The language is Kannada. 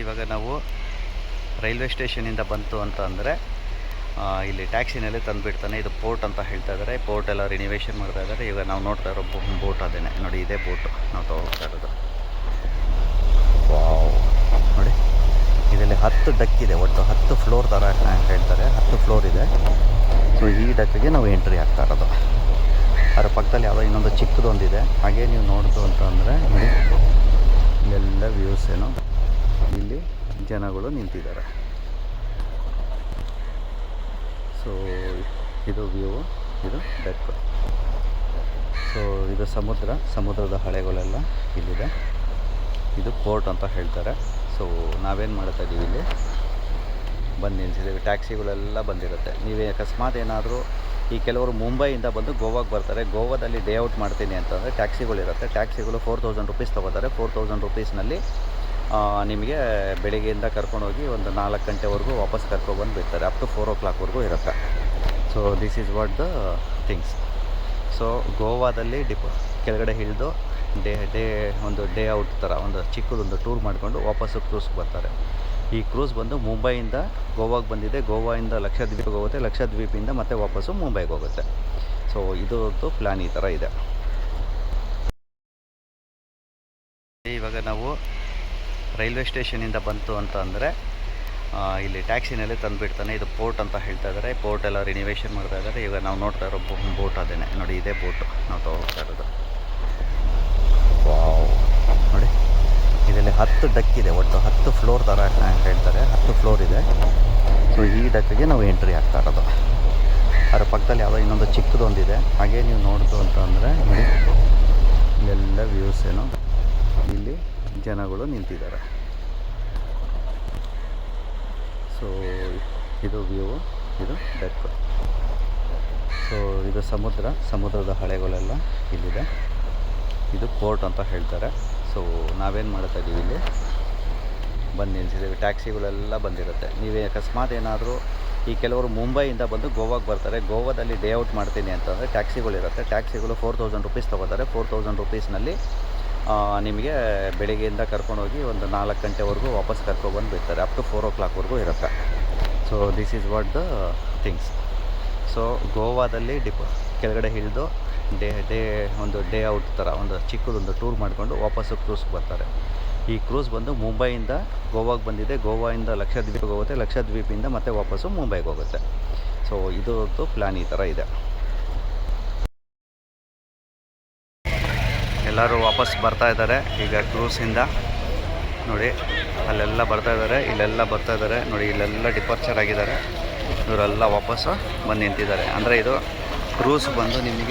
ಇವಾಗ ನಾವು ರೈಲ್ವೆ ಸ್ಟೇಷನಿಂದ ಬಂತು ಅಂತ ಅಂದರೆ ಇಲ್ಲಿ ಟ್ಯಾಕ್ಸಿನಲ್ಲಿ ತಂದುಬಿಡ್ತಾನೆ. ಇದು ಪೋರ್ಟ್ ಅಂತ ಹೇಳ್ತಾ ಇದ್ದಾರೆ. ಪೋರ್ಟ್ ಎಲ್ಲ ರಿನಿವೇಷನ್ ಮಾಡ್ತಾ ಇದ್ದಾರೆ. ಇವಾಗ ನಾವು ನೋಡ್ತಾ ಇರೋ ಬೋಟ್ ಅದೇನೆ ನೋಡಿ, ಇದೇ ಬೋಟು ನಾವು ತಗೋಗ್ತಾ ಇರೋದು. ವಾವ್, ನೋಡಿ ಇದರಲ್ಲಿ 10 ಡಕ್ ಇದೆ. ಒಟ್ಟು 10 ಫ್ಲೋರ್ ಥರ ಹೇಳ್ತಾರೆ. 10 ಫ್ಲೋರ್ ಇದೆ. ಸೊ ಈ ಡಕ್ಕಿಗೆ ನಾವು ಎಂಟ್ರಿ ಆಗ್ತಾ ಇರೋದು. ಅದರ ಪಕ್ಕದಲ್ಲಿ ಯಾವುದೋ ಇನ್ನೊಂದು ಚಿಕ್ಕದೊಂದಿದೆ. ಹಾಗೆ ನೀವು ನೋಡ್ತು ಅಂತ ಅಂದರೆ ನೋಡಿ, ಇಲ್ಲೆಲ್ಲ ವ್ಯೂಸ್ ಏನೋ, ಇಲ್ಲಿ ಜನಗಳು ನಿಂತಿದ್ದಾರೆ. ಸೊ ಇದು ವ್ಯೂ, ಇದು ಡೆಕ್. ಸೊ ಇದು ಸಮುದ್ರದ ಹಳೆಗಳೆಲ್ಲ ಇಲ್ಲಿದೆ. ಇದು ಪೋರ್ಟ್ ಅಂತ ಹೇಳ್ತಾರೆ. ಸೊ ನಾವೇನು ಮಾಡ್ತಾ ಇದ್ದೀವಿ, ಇಲ್ಲಿ ಬಂದು ನಿಲ್ಸಿದ್ದೀವಿ. ಟ್ಯಾಕ್ಸಿಗಳೆಲ್ಲ ಬಂದಿರುತ್ತೆ. ನೀವೇ ಅಕಸ್ಮಾತ್ ಏನಾದರೂ ಈ ಕೆಲವರು ಮುಂಬೈಯಿಂದ ಬಂದು ಗೋವಾಗೆ ಬರ್ತಾರೆ. ಗೋವಾದಲ್ಲಿ ಡೇ ಔಟ್ ಮಾಡ್ತೀನಿ ಅಂತಂದರೆ ಟ್ಯಾಕ್ಸಿಗಳಿರುತ್ತೆ. ಟ್ಯಾಕ್ಸಿಗಳು 4000 ರುಪೀಸ್ ತೊಗೋತಾರೆ. 4000 ರುಪೀಸ್ನಲ್ಲಿ ನಿಮಗೆ ಬೆಳಿಗ್ಗೆಯಿಂದ ಕರ್ಕೊಂಡೋಗಿ ಒಂದು 4 ಗಂಟೆವರೆಗೂ ವಾಪಸ್ ಕರ್ಕೊಬಂದು ಬಿಡ್ತಾರೆ. ಅಪ್ ಟು 4 o'clockವರೆಗೂ ಇರುತ್ತೆ. So this is what the things. So ಗೋವಾದಲ್ಲಿ ಕೆಳಗಡೆ ಇಳಿದು ಒಂದು ಡೇ ಔಟ್ ಥರ ಒಂದು ಚಿಕ್ಕದೊಂದು ಟೂರ್ ಮಾಡಿಕೊಂಡು ವಾಪಸ್ಸು ಕ್ರೂಸ್ಗೆ ಬರ್ತಾರೆ. ಈ ಕ್ರೂಸ್ ಬಂದು ಮುಂಬೈಯಿಂದ ಗೋವಾಗೆ ಬಂದಿದೆ. ಗೋವಾಯಿಂದ ಲಕ್ಷದ್ವೀಪಿಗೆ ಹೋಗುತ್ತೆ. ಲಕ್ಷದ್ವೀಪಿಂದ ಮತ್ತೆ ವಾಪಸ್ಸು ಮುಂಬೈಗೆ ಹೋಗುತ್ತೆ. ಸೊ ಇದರದ್ದು ಪ್ಲ್ಯಾನ್ ಈ ಥರ ಇದೆ. ಇವಾಗ ನಾವು ರೈಲ್ವೆ ಸ್ಟೇಷನಿಂದ ಬಂತು ಅಂತ ಅಂದರೆ ಇಲ್ಲಿ ಟ್ಯಾಕ್ಸಿನಲ್ಲಿ ತಂದುಬಿಡ್ತಾನೆ. ಇದು ಪೋರ್ಟ್ ಅಂತ ಹೇಳ್ತಾ ಇದ್ದಾರೆ. ಪೋರ್ಟ್ ಎಲ್ಲ ರಿನಿವೇಷನ್ ಮಾಡ್ತಾ ಇದ್ದಾರೆ. ಇವಾಗ ನಾವು ನೋಡ್ತಾ ಇರೋ ಬೋಟ್ ಅದೇನೆ ನೋಡಿ, ಇದೇ ಬೋಟು ನಾವು ತಗೋಗ್ತಾ ಇರೋದು. ವಾವ್, ನೋಡಿ ಇದರಲ್ಲಿ 10 ಡಕ್ ಇದೆ. ಒಟ್ಟು 10 ಫ್ಲೋರ್ ಥರ ಹೇಳ್ತಾರೆ. 10 ಫ್ಲೋರ್ ಇದೆ. ಸೊ ಈ ಡಕ್ಕಿಗೆ ನಾವು ಎಂಟ್ರಿ ಆಗ್ತಾ ಇರೋದು. ಅದರ ಪಕ್ಕದಲ್ಲಿ ಯಾವುದೋ ಇನ್ನೊಂದು ಚಿಕ್ಕದೊಂದಿದೆ. ಹಾಗೆ ನೀವು ನೋಡ್ತು ಅಂತ ಅಂದರೆ ನೋಡಿ, ಇಲ್ಲೆಲ್ಲ ವ್ಯೂಸ್ ಏನೋ, ಇಲ್ಲಿ ಜನಗಳು ನಿಂತಿದ್ದಾರೆ. ಸೊ ಇದು ವ್ಯೂ, ಇದು ಡೆಕ್. ಸೊ ಇದು ಸಮುದ್ರದ ಹಳೆಗಳೆಲ್ಲ ಇಲ್ಲಿದೆ. ಇದು ಪೋರ್ಟ್ ಅಂತ ಹೇಳ್ತಾರೆ. ಸೊ ನಾವೇನು ಮಾಡ್ತಾ ಇದ್ದೀವಿ, ಇಲ್ಲಿ ಬಂದು ನಿಲ್ಸಿದ್ದೀವಿ. ಟ್ಯಾಕ್ಸಿಗಳೆಲ್ಲ ಬಂದಿರುತ್ತೆ. ನೀವೇ ಅಕಸ್ಮಾತ್ ಏನಾದರೂ ಈ ಕೆಲವರು ಮುಂಬೈಯಿಂದ ಬಂದು ಗೋವಾಗೆ ಬರ್ತಾರೆ. ಗೋವಾದಲ್ಲಿ ಡೇ ಔಟ್ ಮಾಡ್ತೀನಿ ಅಂತಂದರೆ ಟ್ಯಾಕ್ಸಿಗಳಿರುತ್ತೆ. ಟ್ಯಾಕ್ಸಿಗಳು 4000 ರುಪೀಸ್ ತೊಗೋತಾರೆ. 4000 ರುಪೀಸ್ನಲ್ಲಿ ನಿಮಗೆ ಬೆಳಿಗ್ಗೆಯಿಂದ ಕರ್ಕೊಂಡೋಗಿ ಒಂದು 4 ಗಂಟೆವರೆಗೂ ವಾಪಸ್ ಕರ್ಕೊಬಂದು ಬಿಡ್ತಾರೆ. ಅಪ್ ಟು 4 o'clockವರೆಗೂ ಇರುತ್ತೆ. So this is what the things. So ಗೋವಾದಲ್ಲಿ ಕೆಳಗಡೆ ಇಳಿದು ಒಂದು ಡೇ ಔಟ್ ಥರ ಒಂದು ಚಿಕ್ಕದೊಂದು ಟೂರ್ ಮಾಡಿಕೊಂಡು ವಾಪಸ್ಸು ಕ್ರೂಸ್ಗೆ ಬರ್ತಾರೆ. ಈ ಕ್ರೂಸ್ ಬಂದು ಮುಂಬೈಯಿಂದ ಗೋವಾಗೆ ಬಂದಿದೆ. ಗೋವಾಯಿಂದ ಲಕ್ಷದ್ವೀಪಿಗೆ ಹೋಗುತ್ತೆ. ಲಕ್ಷದ್ವೀಪಿಂದ ಮತ್ತೆ ವಾಪಸ್ಸು ಮುಂಬೈಗೆ ಹೋಗುತ್ತೆ. ಸೊ ಇದರದ್ದು ಪ್ಲ್ಯಾನ್ ಈ ಥರ ಇದೆ. ಎಲ್ಲರೂ ವಾಪಸ್ ಬರ್ತಾ ಇದ್ದಾರೆ ಈಗ ಕ್ರೂಸಿಂದ. ನೋಡಿ ಅಲ್ಲೆಲ್ಲ ಬರ್ತಾ ಇದ್ದಾರೆ, ಇಲ್ಲೆಲ್ಲ ಬರ್ತಾ ಇದ್ದಾರೆ. ನೋಡಿ ಇಲ್ಲೆಲ್ಲ ಡಿಪಾರ್ಚರ್ ಆಗಿದ್ದಾರೆ. ಇವರೆಲ್ಲ ವಾಪಸ್ಸು ಬಂದು ನಿಂತಿದ್ದಾರೆ. ಅಂದರೆ ಇದು ಕ್ರೂಸ್ ಬಂದು ನಿಮಗೆ